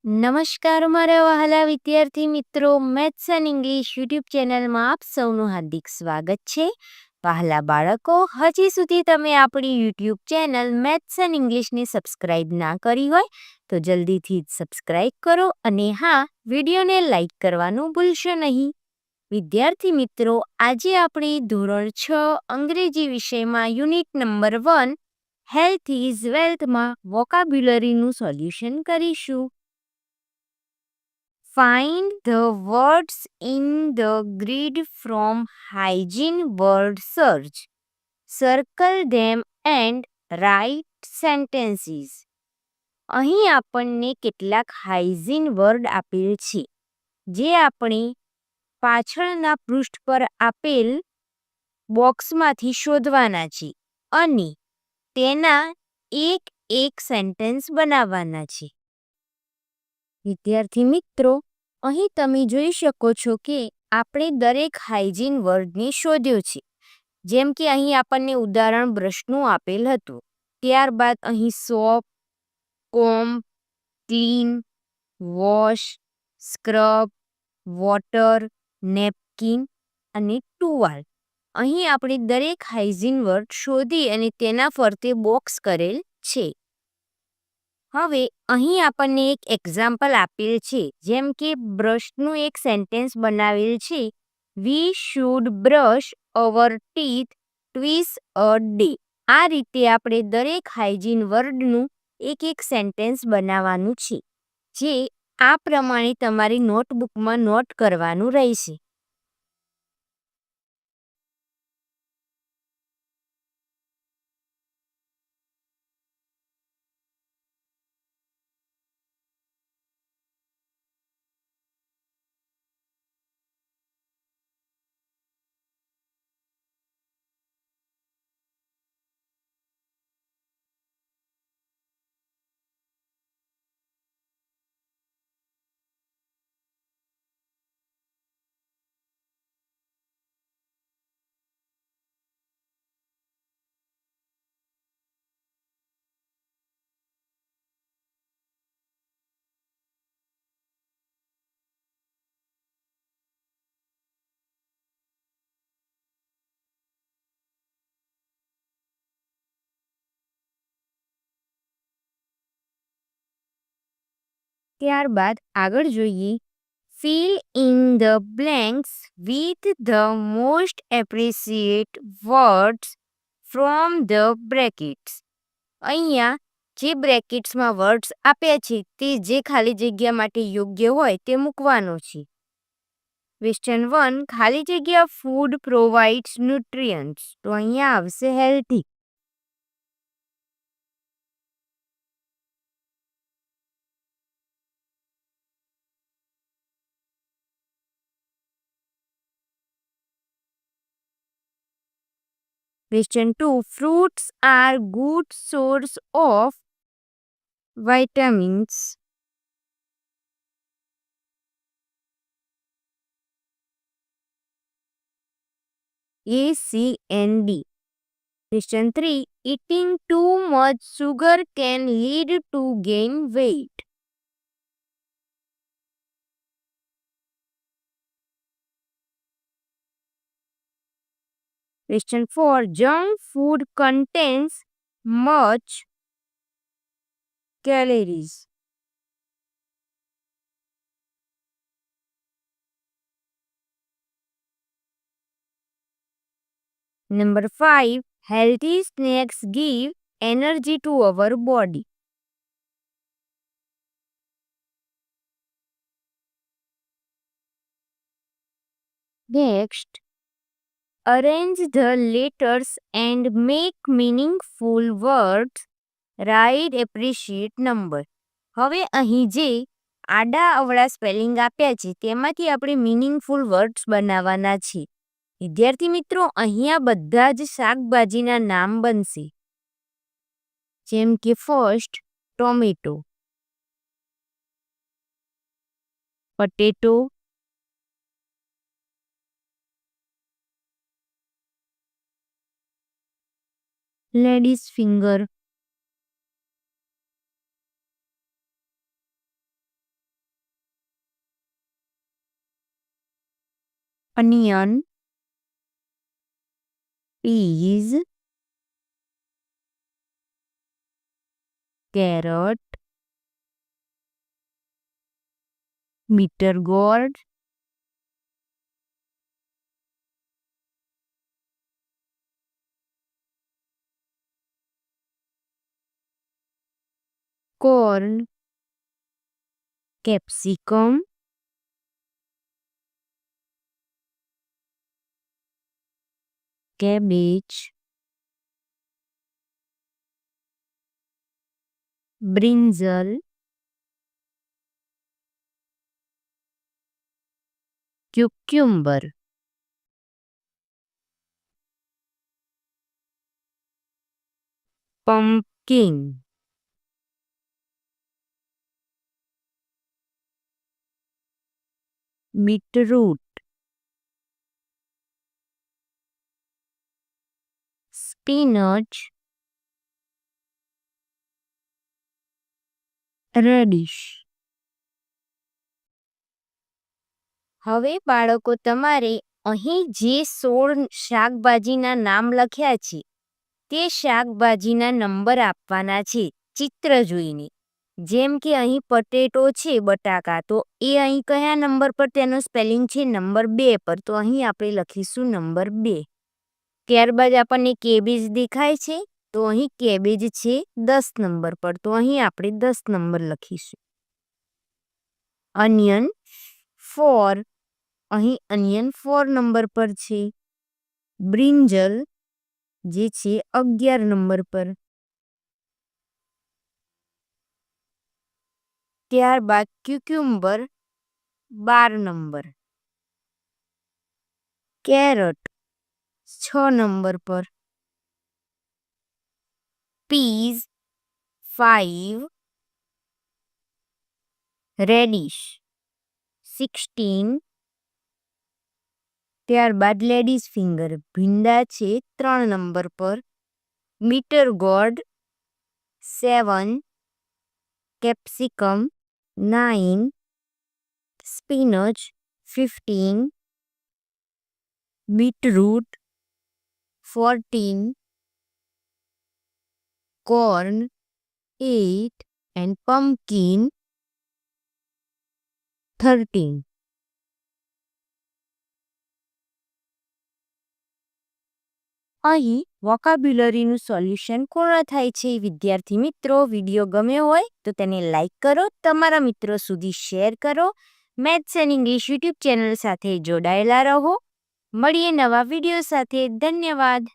નમસ્કાર મારા વહાલા વિદ્યાર્થી મિત્રો, મેથ્સ એન્ડ ઇંગ્લિશ યુટ્યુબ ચેનલમાં આપ સૌનું હાર્દિક સ્વાગત છે. વહાલા બાળકો, હજી સુધી તમે આપણી યુટ્યુબ ચેનલ મેથ્સ એન્ડ ઇંગ્લિશને સબસ્ક્રાઇબ ના કરી હોય તો જલ્દીથી સબસ્ક્રાઇબ કરો અને હા, વિડીયોને લાઇક કરવાનું ભૂલશો નહીં. વિદ્યાર્થી મિત્રો, આજે આપણે ધોરણ 6 અંગ્રેજી વિષયમાં યુનિટ નંબર 1 હેલ્થ ઇઝ વેલ્થમાં વોકાબ્યુલરીનું સોલ્યુશન કરીશું. Find the words in the grid from hygiene word search. Circle them and write sentences. અહીં આપણને કેટલાક હાઇજીન વર્ડ આપેલ છે જે આપણે પાછળના પૃષ્ઠ પર આપેલ બોક્સમાંથી શોધવાના છે અને તેના એક સેન્ટેન્સ બનાવવાના છે. વિદ્યાર્થી મિત્રો, અહીં તમે જોઈ શકો છો કે આપણે દરેક હાઇજીન વર્ડને શોધ્યો છે. જેમ કે અહીં આપણને ઉદાહરણ બ્રશનું આપેલ હતું. ત્યારબાદ અહીં soap, comb, clean, wash, scrub, water, napkin અને ટુવાલ. અહીં આપણે દરેક હાઇજીન વર્ડ શોધી અને તેના ફરતે બોક્સ કરેલ છે. હવે અહીં આપણને એક એક્ઝામ્પલ આપેલ છે. જેમ કે બ્રશનું એક સેન્ટેન્સ બનાવેલ છે. We should brush hour teeth twice a day. આ રીતે આપણે દરેક હાઇજીન વર્ડનું એક સેન્ટેન્સ બનાવવાનું છે, જે આ પ્રમાણે તમારી નોટબુકમાં નોટ કરવાનું રહેશે. ત્યારબાદ આગળ જોઈએ. Fill in the blanks with the most appreciate words from the brackets. અહીંયા જે બ્રેકેટ્સમાં વર્ડ્સ આપ્યા છે તે જે ખાલી જગ્યા માટે યોગ્ય હોય તે મૂકવાનો છે. ક્વેશ્ચન 1, ખાલી જગ્યા ફૂડ પ્રોવાઇડ્સ ન્યુટ્રિયન્ટ્સ. તો અહીંયા આવશે healthy. Question 2, fruits are good source of vitamins. A, C and D. Question 3, eating too much sugar can lead to gain weight. Question 4, junk food contains much calories. Number 5, healthy snacks give energy to our body. Next, arrange the letters and make meaningful words. Write appreciate number. હવે અહીં જે આડા અવળા spelling આપ્યા છે તેમાંથી આપણે meaningful words બનાવવાના છે. વિદ્યાર્થી મિત્રો, અહીંયા બધા જ શાકભાજીના નામ બનશે. જેમ કે first tomato, potato, ladies finger, onion, peas, carrot, bitter gourd, corn, capsicum, cabbage, brinjal, cucumber, pumpkin, beetroot, spinach, radish. હવે બાળકો તમારે અહીં જે 16 શાકભાજીના નામ લખ્યા છે તે શાકભાજીના નંબર આપવાના છે ચિત્ર જોઈને. જેમ કે અહીં પટેટો છે, બટાકા, તો એ અહીં કયા નંબર પર તેનો સ્પેલિંગ છે? નંબર 2 પર. તો અહીં આપણે લખીશું નંબર 2. ત્યારબાદ આપણને કેબેજ દેખાય છે, તો અહીં કેબેજ છે 10 નંબર પર. તો અહીં આપણે 10 નંબર લખીશું. અનિયન 4, અહીં અનિયન 4 નંબર પર છે. બ્રિંજલ જે છે 11 નંબર પર. ત્યારબાદ ક્યુક્યુમ્બર 12 નંબર. કેરટ 6 નંબર પર. Peas 5, radish 16. ત્યારબાદ લેડીઝ ફિંગર ભીંડા છે 3 નંબર પર. Bitter gourd 7, capsicum 9, spinach 15, beetroot 14, corn 8 and pumpkin 13. અહીં વોકાબ્યુલરીનું સોલ્યુશન પૂર્ણ થાય છે. વિદ્યાર્થી મિત્રો, વિડીયો ગમ્યો હોય તો તેને લાઈક કરો, તમારા મિત્રો સુધી શેર કરો. Maths and English YouTube channel સાથે જોડાયેલા રહો. મળીએ નવા વિડીયો સાથે. ધન્યવાદ.